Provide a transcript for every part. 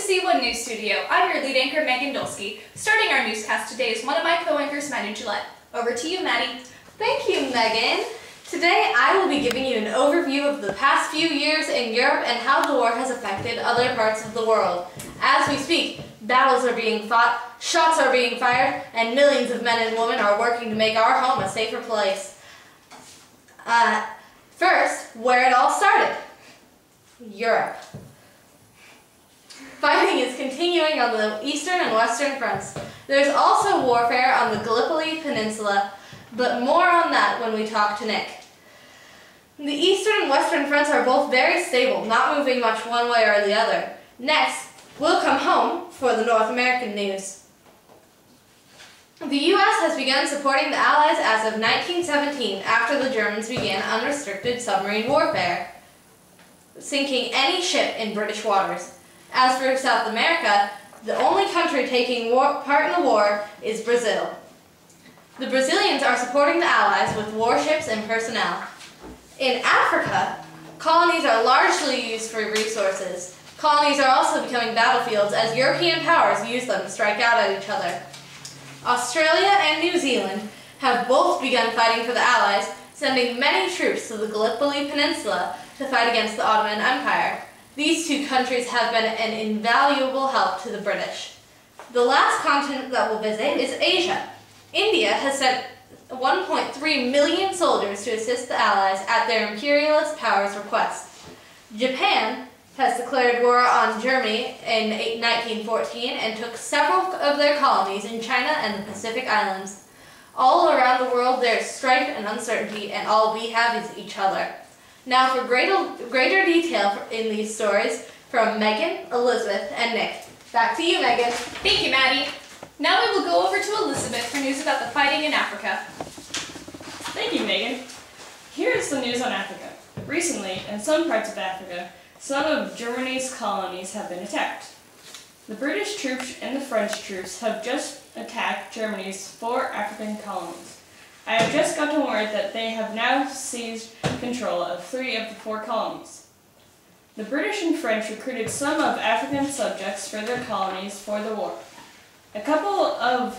C1 News Studio. I'm your lead anchor, Megan Dolsky. Starting our newscast today is one of my co-anchors, Maddie Gillette. Over to you, Maddie. Thank you, Megan. Today I will be giving you an overview of the past few years in Europe and how the war has affected other parts of the world. As we speak, battles are being fought, shots are being fired, and millions of men and women are working to make our home a safer place. First, where it all started. Europe. Fighting is continuing on the eastern and western fronts. There's also warfare on the Gallipoli Peninsula, but more on that when we talk to Nick. The eastern and western fronts are both very stable, not moving much one way or the other. Next, we'll come home for the North American news. The U.S. has begun supporting the Allies as of 1917 after the Germans began unrestricted submarine warfare, sinking any ship in British waters. As for South America, the only country taking part in the war is Brazil. The Brazilians are supporting the Allies with warships and personnel. In Africa, colonies are largely used for resources. Colonies are also becoming battlefields as European powers use them to strike out at each other. Australia and New Zealand have both begun fighting for the Allies, sending many troops to the Gallipoli Peninsula to fight against the Ottoman Empire. These two countries have been an invaluable help to the British. The last continent that we'll visit is Asia. India has sent 1.3 million soldiers to assist the Allies at their imperialist powers' request. Japan has declared war on Germany in 1914 and took several of their colonies in China and the Pacific Islands. All around the world there is strife and uncertainty, and all we have is each other. Now for greater detail in these stories from Megan, Elizabeth, and Nick. Back to you, Megan. Thank you, Maddie. Now we will go over to Elizabeth for news about the fighting in Africa. Thank you, Megan. Here is the news on Africa. Recently, in some parts of Africa, some of Germany's colonies have been attacked. The British troops and the French troops have just attacked Germany's 4 African colonies. I have just gotten word that they have now seized control of 3 of the 4 colonies. The British and French recruited some of African subjects for their colonies for the war. A couple of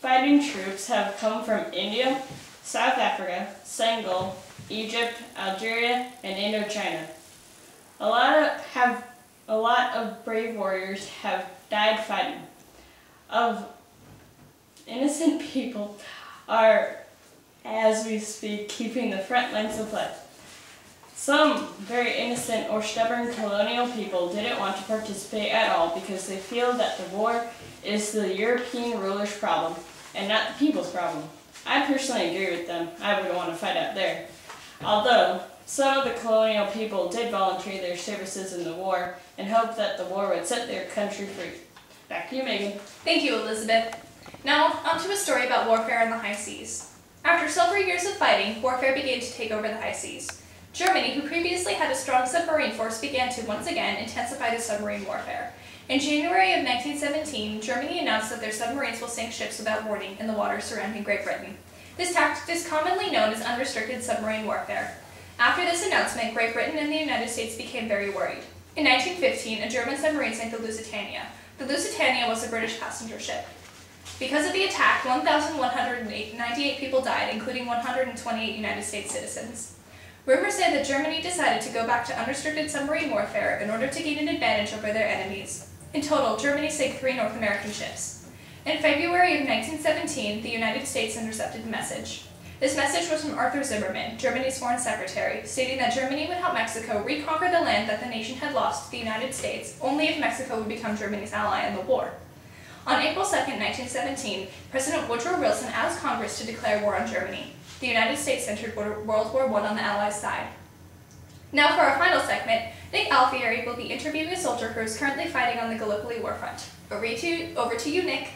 fighting troops have come from India, South Africa, Senegal, Egypt, Algeria, and Indochina. A lot of brave warriors have died fighting. Of innocent people are, as we speak, keeping the front lines afloat. Some very innocent or stubborn colonial people didn't want to participate at all because they feel that the war is the European rulers' problem and not the people's problem. I personally agree with them. I wouldn't want to fight out there. Although, some of the colonial people did volunteer their services in the war and hoped that the war would set their country free. Back to you, Megan. Thank you, Elizabeth. Now, on to a story about warfare in the high seas. After several years of fighting, warfare began to take over the high seas. Germany, who previously had a strong submarine force, began to once again intensify the submarine warfare. In January of 1917, Germany announced that their submarines will sink ships without warning in the waters surrounding Great Britain. This tactic is commonly known as unrestricted submarine warfare. After this announcement, Great Britain and the United States became very worried. In 1915, a German submarine sank the Lusitania. The Lusitania was a British passenger ship. Because of the attack, 1,198 people died, including 128 United States citizens. Rumors say that Germany decided to go back to unrestricted submarine warfare in order to gain an advantage over their enemies. In total, Germany sank 3 North American ships. In February of 1917, the United States intercepted a message. This message was from Arthur Zimmermann, Germany's foreign secretary, stating that Germany would help Mexico reconquer the land that the nation had lost to the United States only if Mexico would become Germany's ally in the war. On April 2, 1917, President Woodrow Wilson asked Congress to declare war on Germany. The United States entered World War I on the Allies' side. Now for our final segment, Nick Alfieri will be interviewing a soldier who is currently fighting on the Gallipoli war front. Over to you, Nick.